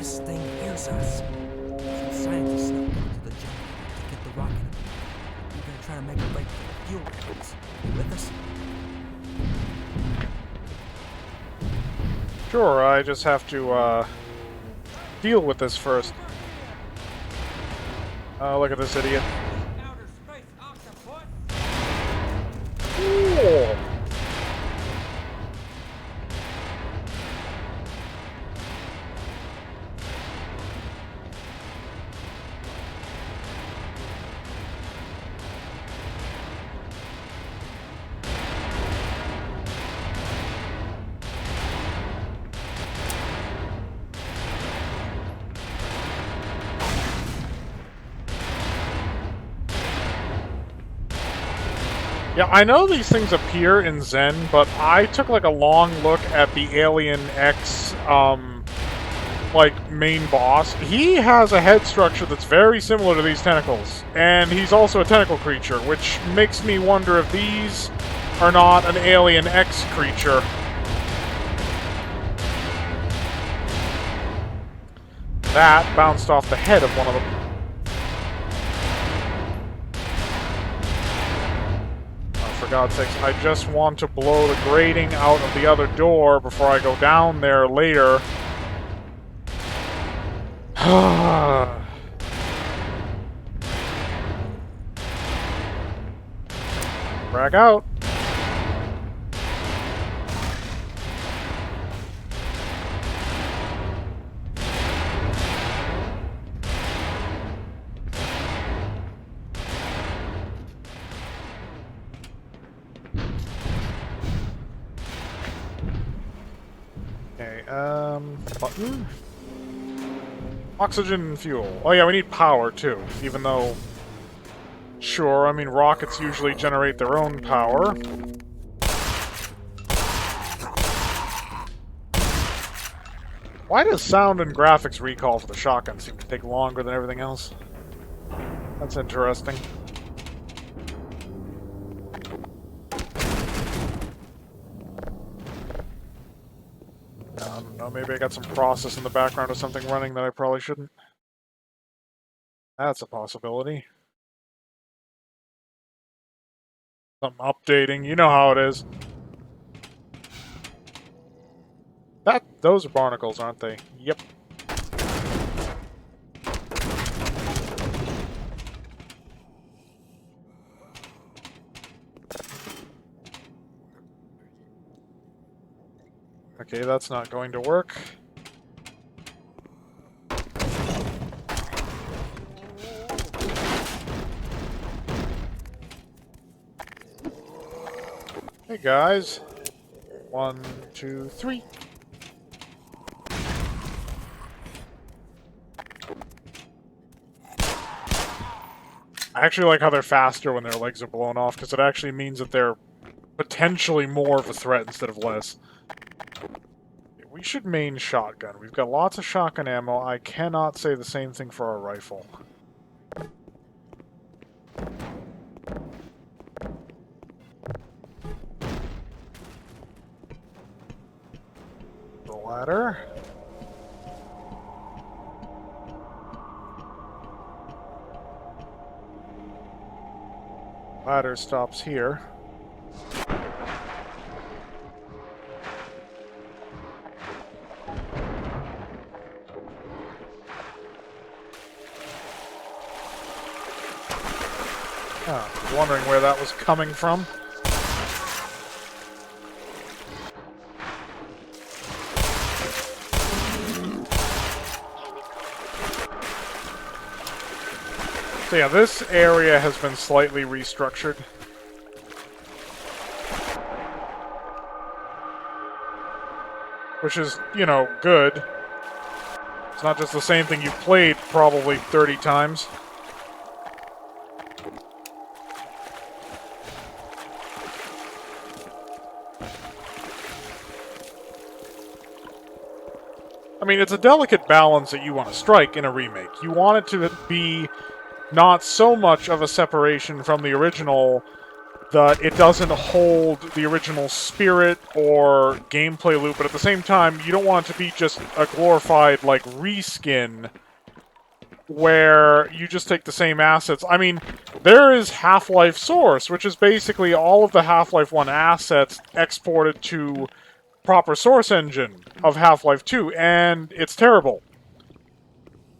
This thing hears us. Some scientists snuck into the jungle to get the rocket. We're gonna try to make it right for the fuel rods. You with us? Sure, I just have to, deal with this first. Oh, look at this idiot. Outer space octopus! Cool. Yeah, I know these things appear in Zen, but I took like a long look at the Alien X, like, main boss. He has a head structure that's very similar to these tentacles, and he's also a tentacle creature, which makes me wonder if these are not an Alien X creature. That bounced off the head of one of them. For God's sakes, I just want to blow the grating out of the other door before I go down there later. Frag out. Okay, button. Oxygen and fuel. Oh yeah, we need power too, even though... Sure, I mean, rockets usually generate their own power. Why does sound and graphics recall for the shotgun seem to take longer than everything else? That's interesting. I don't know, maybe I got some process in the background or something running that I probably shouldn't. That's a possibility. Something updating, you know how it is. Those are barnacles, aren't they? Yep. Okay, that's not going to work. Hey guys. 1, 2, 3. I actually like how they're faster when their legs are blown off, because it actually means that they're potentially more of a threat instead of less. We should main shotgun. We've got lots of shotgun ammo. I cannot say the same thing for our rifle. The ladder. Ladder stops here. Oh, I was wondering where that was coming from. So yeah, this area has been slightly restructured. Which is, you know, good. It's not just the same thing you played probably 30 times. I mean, it's a delicate balance that you want to strike in a remake. You want it to be not so much of a separation from the original that it doesn't hold the original spirit or gameplay loop, but at the same time, you don't want it to be just a glorified, like, reskin where you just take the same assets. I mean, there is Half-Life Source, which is basically all of the Half-Life 1 assets exported to proper source engine of Half-Life 2, and it's terrible.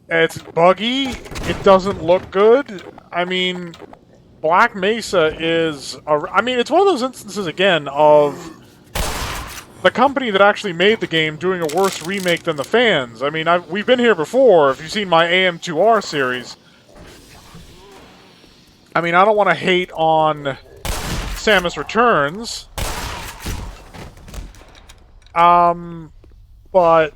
It's buggy, it doesn't look good. I mean, Black Mesa is... I mean, it's one of those instances, again, of the company that actually made the game doing a worse remake than the fans. I mean, we've been here before, if you've seen my AM2R series. I mean, I don't want to hate on Samus Returns. But...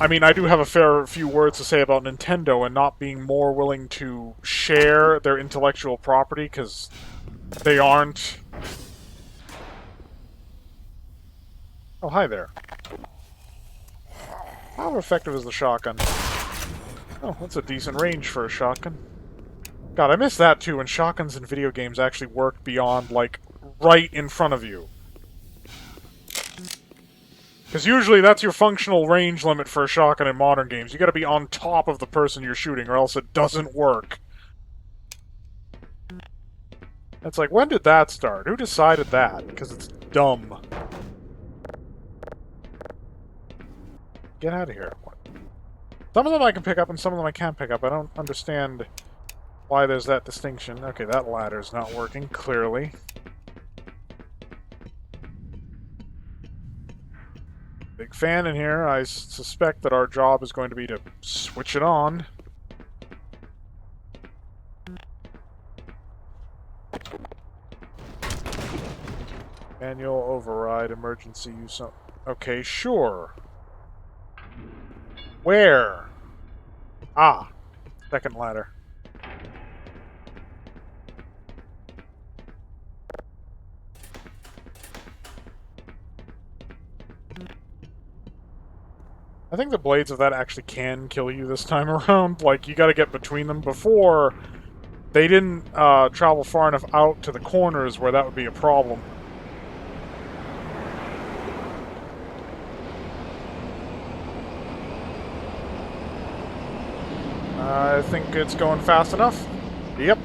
I mean, I do have a fair few words to say about Nintendo and not being more willing to share their intellectual property, because they aren't. Oh, hi there. How effective is the shotgun? Oh, that's a decent range for a shotgun. God, I miss that too, when shotguns in video games actually work beyond, like, right in front of you. Because usually that's your functional range limit for a shotgun in modern games. You gotta be on top of the person you're shooting, or else it doesn't work. It's like, when did that start? Who decided that? Because it's dumb. Get out of here. Some of them I can pick up, and some of them I can't pick up. I don't understand why there's that distinction. Okay, that ladder's not working, clearly. Big fan in here. I suspect that our job is going to be to switch it on. Manual override, emergency use. Okay, sure. Where? Ah, second ladder. I think the blades of that actually can kill you this time around. Like, you gotta get between them. Before, they didn't travel far enough out to the corners where that would be a problem. I think it's going fast enough. Yep.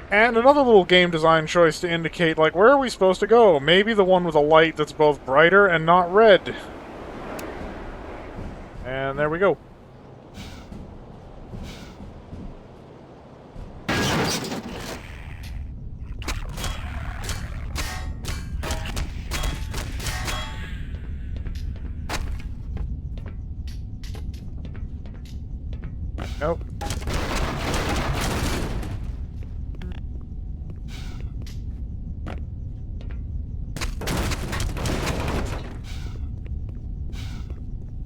And another little game design choice to indicate, like, where are we supposed to go? Maybe the one with a light that's both brighter and not red. And there we go. Nope.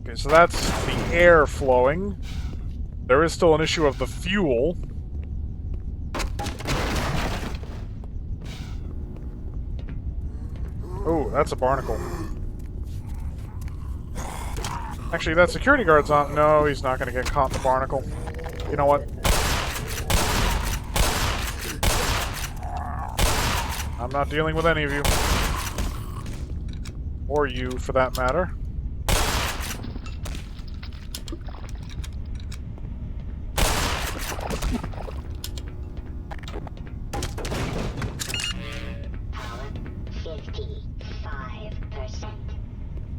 Okay, so that's the air flowing. There is still an issue of the fuel. Oh, that's a barnacle. Actually, that security guard's on. No, he's not going to get caught in the barnacle. You know what? I'm not dealing with any of you. Or you, for that matter.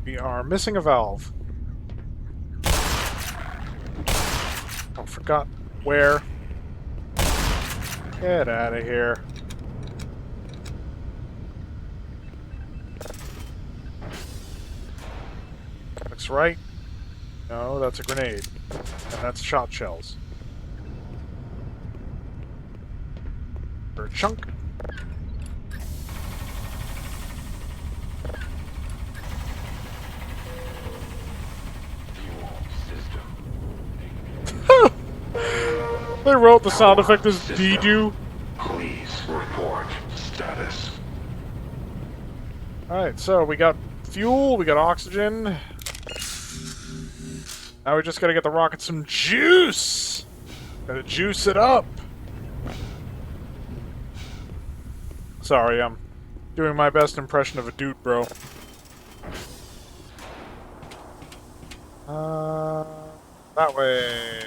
We are missing a valve. Oh, forgot where. Get out of here. Looks right. No, that's a grenade. And that's shot shells. For a chunk. They wrote the sound effect as D-do. Please report status. Alright, so we got fuel, we got oxygen. Now we just gotta get the rocket some juice! Gotta juice it up! Sorry, I'm doing my best impression of a dude, bro. That way.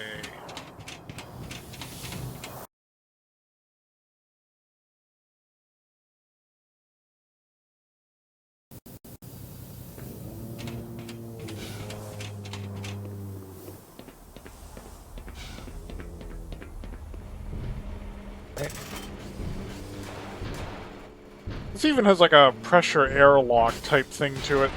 This even has like a pressure airlock type thing to it.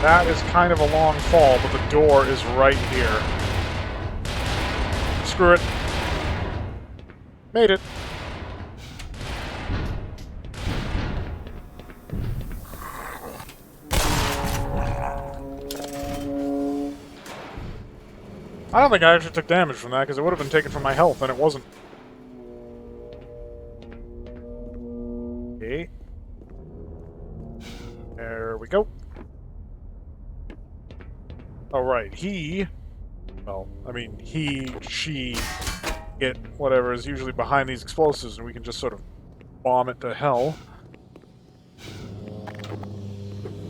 That is kind of a long fall, but the door is right here. Screw it. Made it. I don't think I actually took damage from that, because it would have been taken from my health, and it wasn't. Okay. There we go. Alright, well, I mean, she, it, whatever, is usually behind these explosives, and we can just sort of bomb it to hell.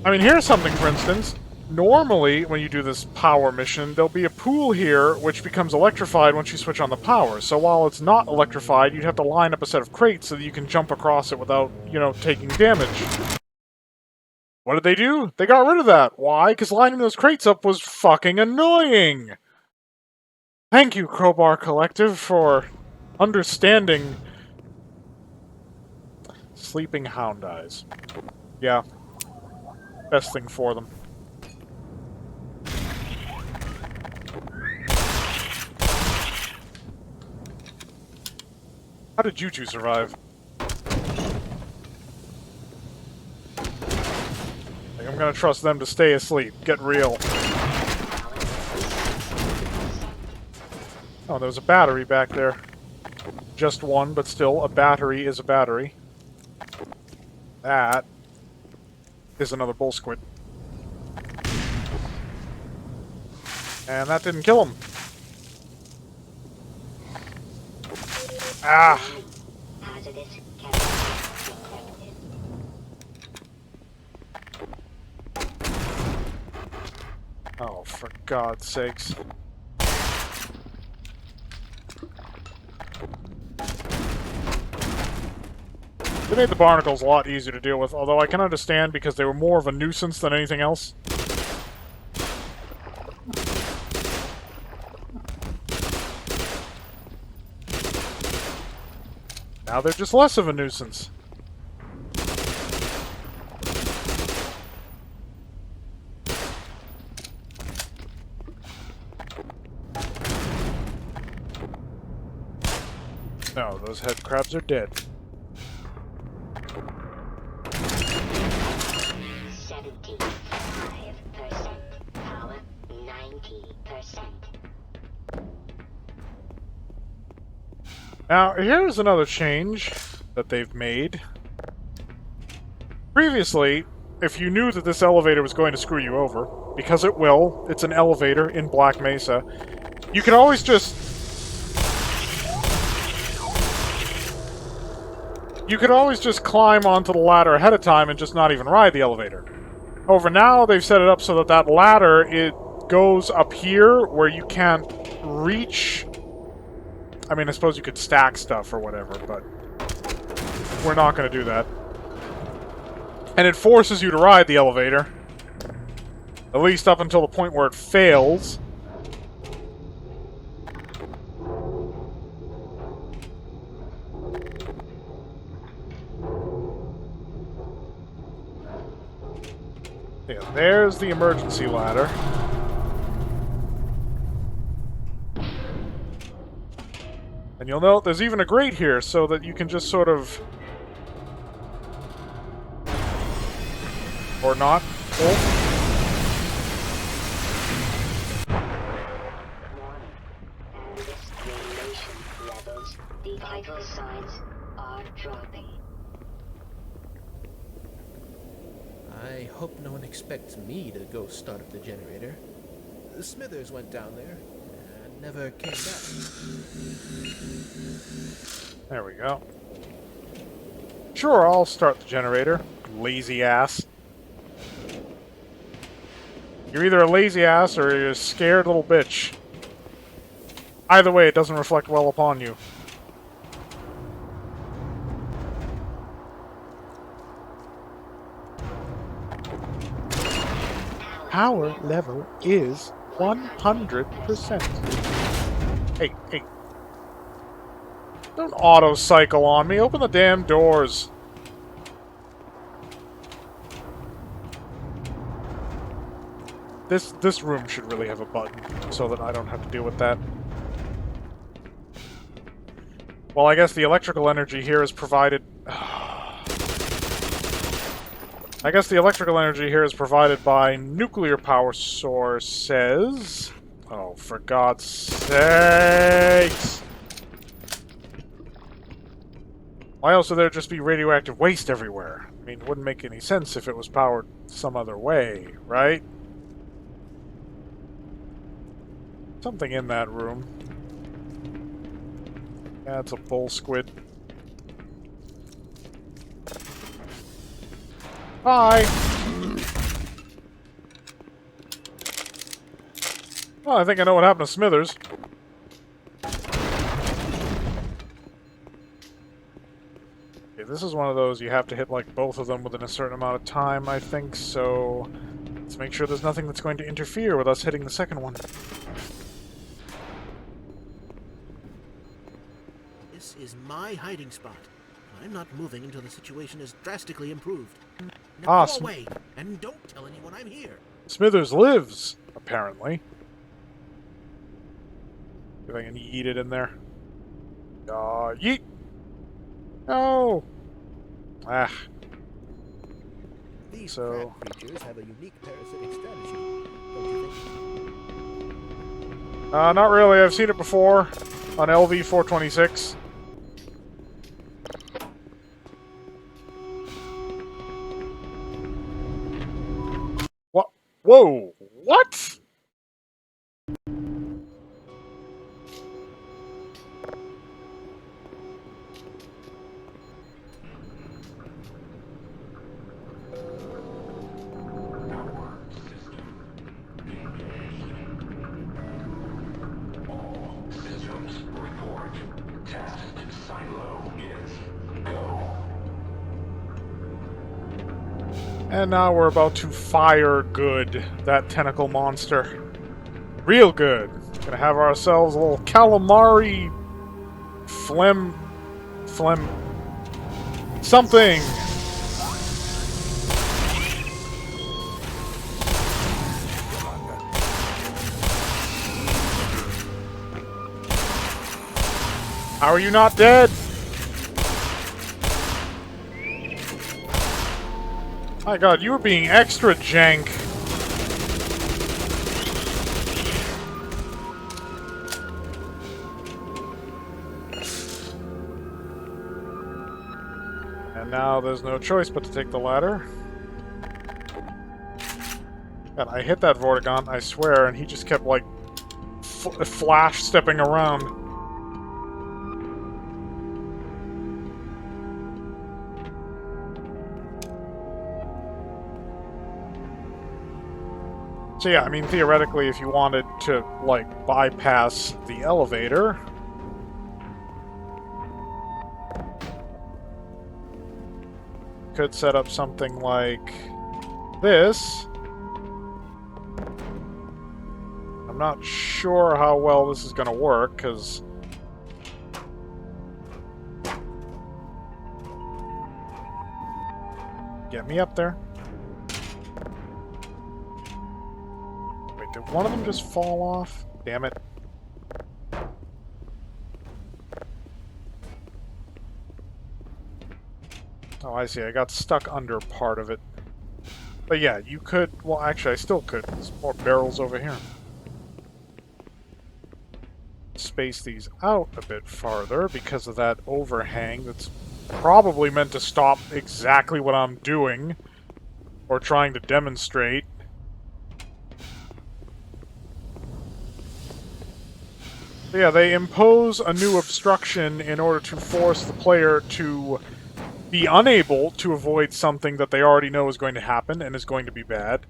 I mean, here's something, for instance. Normally, when you do this power mission, there'll be a pool here which becomes electrified once you switch on the power. So while it's not electrified, you'd have to line up a set of crates so that you can jump across it without, you know, taking damage. What did they do? They got rid of that. Why? Because lining those crates up was fucking annoying! Thank you, Crowbar Collective, for understanding. Sleeping Hound Eyes. Yeah. Best thing for them. How did you two survive? I'm gonna trust them to stay asleep. Get real. Oh, there's a battery back there. Just one, but still, a battery is a battery. That is another bull squid. And that didn't kill him. Ah! Oh, for God's sakes. They made the barnacles a lot easier to deal with, although I can understand because they were more of a nuisance than anything else. Now they're just less of a nuisance. No, those head crabs are dead. 75% power, 90%. Now, here's another change that they've made. Previously, if you knew that this elevator was going to screw you over, because it will, it's an elevator in Black Mesa, you could always just... You could always just climb onto the ladder ahead of time and just not even ride the elevator. However, now they've set it up so that that ladder, it goes up here where you can't reach... I mean, I suppose you could stack stuff or whatever, but we're not going to do that. And it forces you to ride the elevator. At least up until the point where it fails. Yeah, there's the emergency ladder. And you'll note there's even a grate here so that you can just sort of... Or not. Oh. I hope no one expects me to go start up the generator. Smithers went down there and never came back. There we go. Sure, I'll start the generator. Lazy ass. You're either a lazy ass or you're a scared little bitch. Either way, it doesn't reflect well upon you. Power level is 100%. Hey, hey. Don't auto-cycle on me. Open the damn doors. This room should really have a button, so that I don't have to deal with that. Well, I guess the electrical energy here is provided... I guess the electrical energy here is provided by nuclear power sources. Oh, for God's sakes! Why else would there just be radioactive waste everywhere? I mean, it wouldn't make any sense if it was powered some other way, right? Something in that room. Yeah, it's a bull squid. Hi! Well, I think I know what happened to Smithers. Okay, this is one of those you have to hit, like, both of them within a certain amount of time, I think, so... Let's make sure there's nothing that's going to interfere with us hitting the second one. This is my hiding spot. I'm not moving until the situation is drastically improved. Now go away, and don't tell anyone I'm here. Smithers lives, apparently. See if I can yeet it in there. Yeet! No! Ah. These So... crab creatures have a unique parasitic strategy, don't you think? not really. I've seen it before on LV-426. What? Whoa! What? Systems report. Test silo is go. And now we're about to fire good that tentacle monster. Real good. Gonna have ourselves a little calamari phlegm something. How are you not dead? My God, you were being extra jank. And now there's no choice but to take the ladder. God, I hit that Vortigon, I swear, and he just kept, like, flash stepping around. So yeah, I mean, theoretically, if you wanted to, like, bypass the elevator... could set up something like this. I'm not sure how well this is going to work, because... Get me up there. Wait, did one of them just fall off? Damn it. Oh, I see. I got stuck under part of it. But yeah, you could... Well, actually, I still could. There's more barrels over here. Space these out a bit farther because of that overhang that's probably meant to stop exactly what I'm doing. or trying to demonstrate. So yeah, they impose a new obstruction in order to force the player to be unable to avoid something that they already know is going to happen and is going to be bad.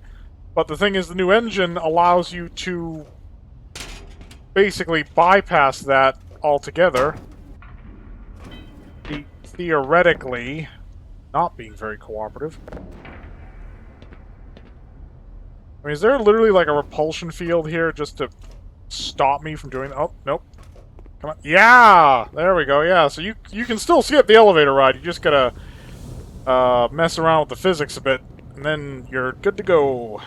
But the thing is, the new engine allows you to basically bypass that altogether. Theoretically, not being very cooperative. I mean, is there literally like a repulsion field here just to stop me from doing... Oh, nope. Come on. Yeah! There we go, yeah. So you can still skip the elevator ride. You just gotta mess around with the physics a bit, and then you're good to go.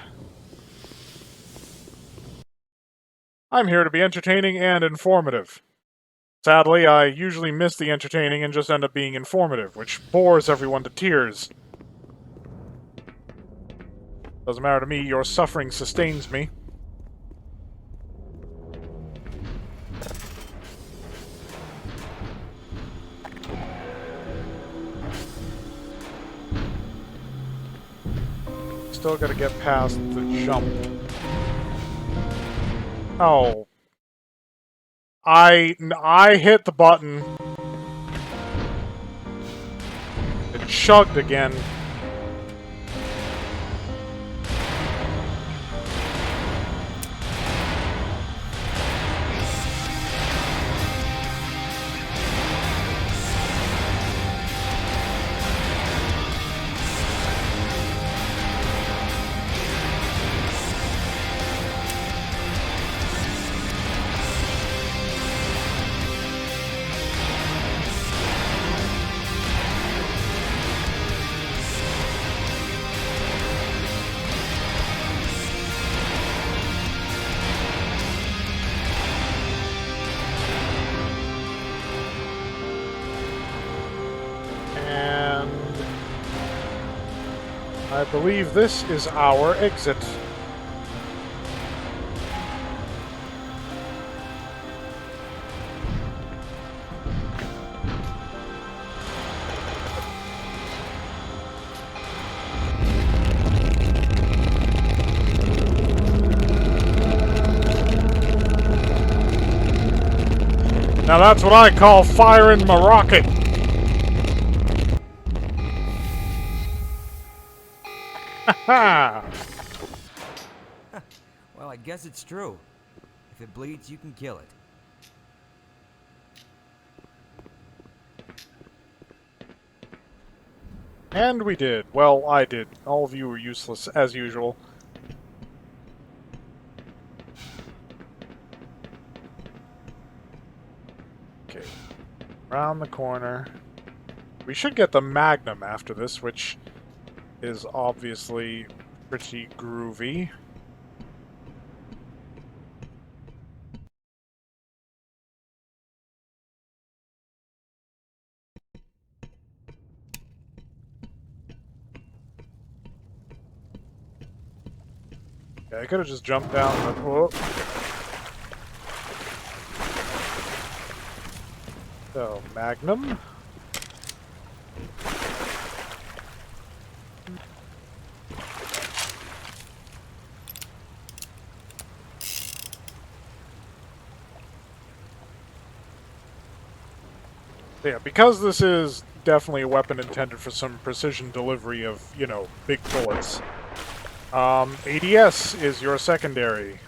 I'm here to be entertaining and informative. Sadly, I usually miss the entertaining and just end up being informative, which bores everyone to tears. Doesn't matter to me, your suffering sustains me. Still gotta get past the jump. Oh. I hit the button. It chugged again. I believe this is our exit. Now that's what I call firing my rocket. Ha! Well, I guess it's true. If it bleeds, you can kill it. And we did. Well, I did. All of you were useless, as usual. Okay. Round the corner. We should get the Magnum after this, which is obviously pretty groovy. Yeah, I could have just jumped down, but whoa. So, Magnum. Yeah, because this is definitely a weapon intended for some precision delivery of, you know, big bullets. ADS is your secondary.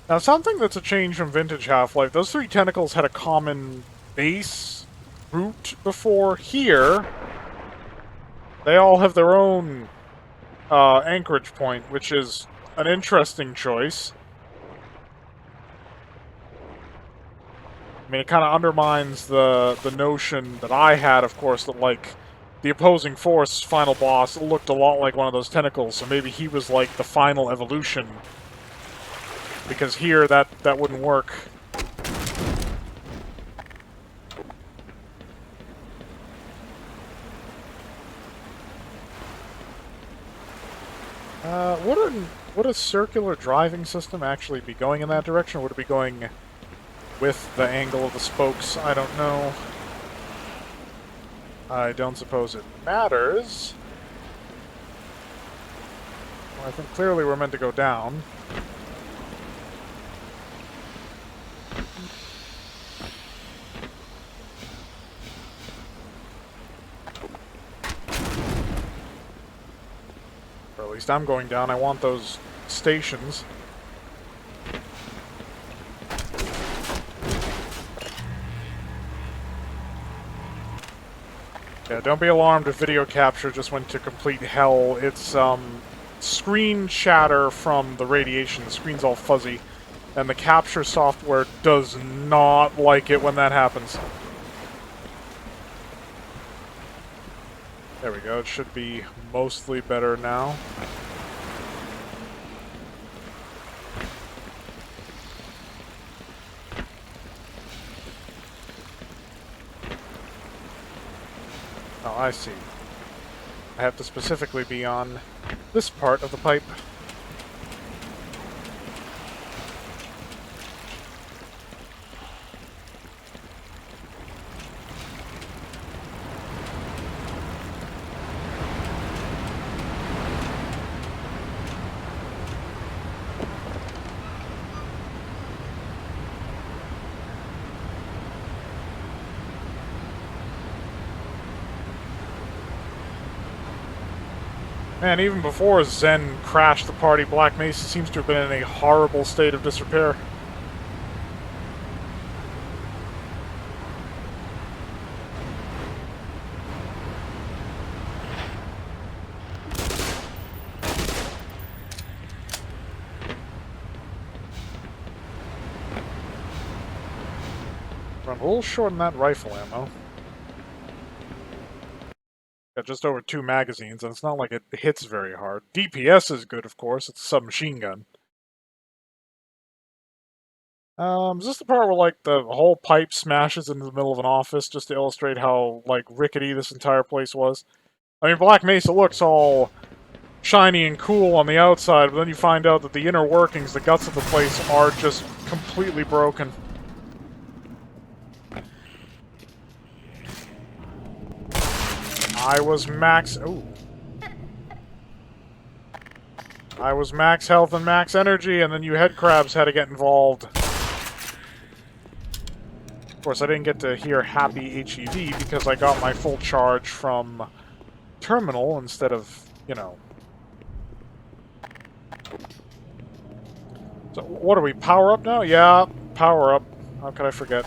Now, something that's a change from vintage Half-Life, those three tentacles had a common base root before. Here, they all have their own anchorage point, which is an interesting choice. I mean, it kind of undermines the notion that I had, of course, that, like, the opposing force final boss looked a lot like one of those tentacles, so maybe he was, like, the final evolution. Because here, that wouldn't work. Would a circular driving system actually be going in that direction, or would it be going with the angle of the spokes? I don't know. I don't suppose it matters. Well, I think clearly we're meant to go down. Or at least I'm going down. I want those stations. Yeah, don't be alarmed if video capture just went to complete hell. It's, screen shatter from the radiation. The screen's all fuzzy. And the capture software does not like it when that happens. There we go. It should be mostly better now. Oh, I see. I have to specifically be on this part of the pipe. Man, even before Zen crashed the party, Black Mesa seems to have been in a horrible state of disrepair. Run a little short on that rifle ammo. Got just over 2 magazines, and it's not like it hits very hard. DPS is good, of course. It's a submachine gun. Is this the part where, like, the whole pipe smashes into the middle of an office just to illustrate how, like, rickety this entire place was? I mean, Black Mesa looks all shiny and cool on the outside, but then you find out that the inner workings, the guts of the place, are just completely broken. I was max... Ooh. I was max health and max energy, and then you head crabs had to get involved. Of course, I didn't get to hear Happy HEV because I got my full charge from Terminal instead of, you know... So, what are we, power up now? Yeah, power up. How could I forget?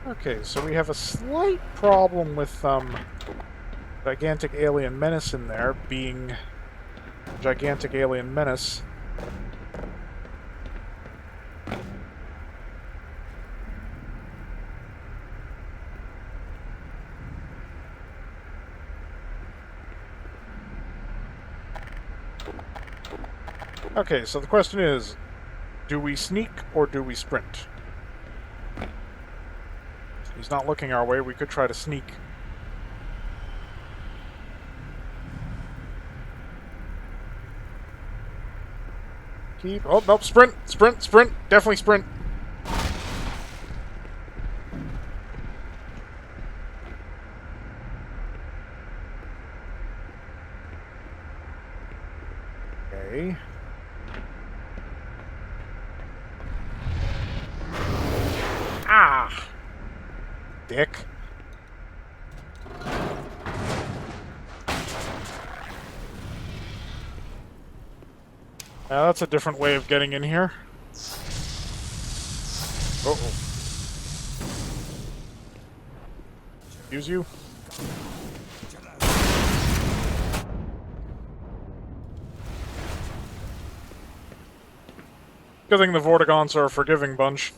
Okay, so we have a slight problem with, gigantic alien menace in there, being gigantic alien menace. Okay, so the question is, do we sneak or do we sprint? He's not looking our way, we could try to sneak. Keep... Oh, nope, sprint! Sprint! Sprint! Definitely sprint! Okay. Ah! Dick. Now that's a different way of getting in here. Uh-oh. Use you? Good thing the Vortigons are a forgiving bunch.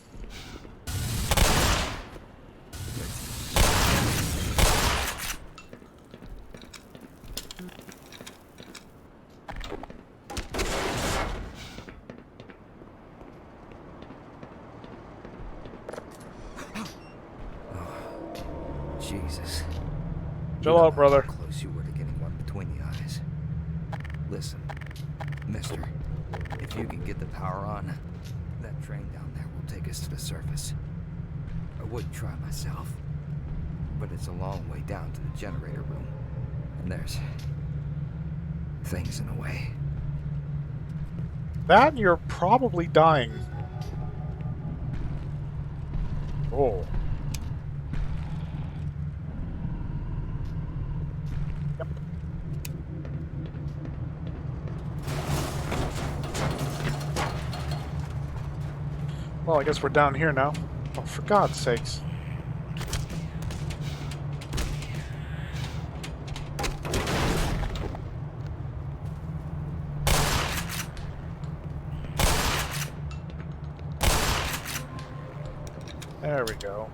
Jesus. Chill You don't out, know brother. How close you were to getting one between the eyes. Listen, mister, if you can get the power on, that train down there will take us to the surface. I would try myself, but it's a long way down to the generator room. And there's things in the way. That and you're probably dying. Oh. Yep. Well, I guess we're down here now. Oh, for God's sakes. There we go.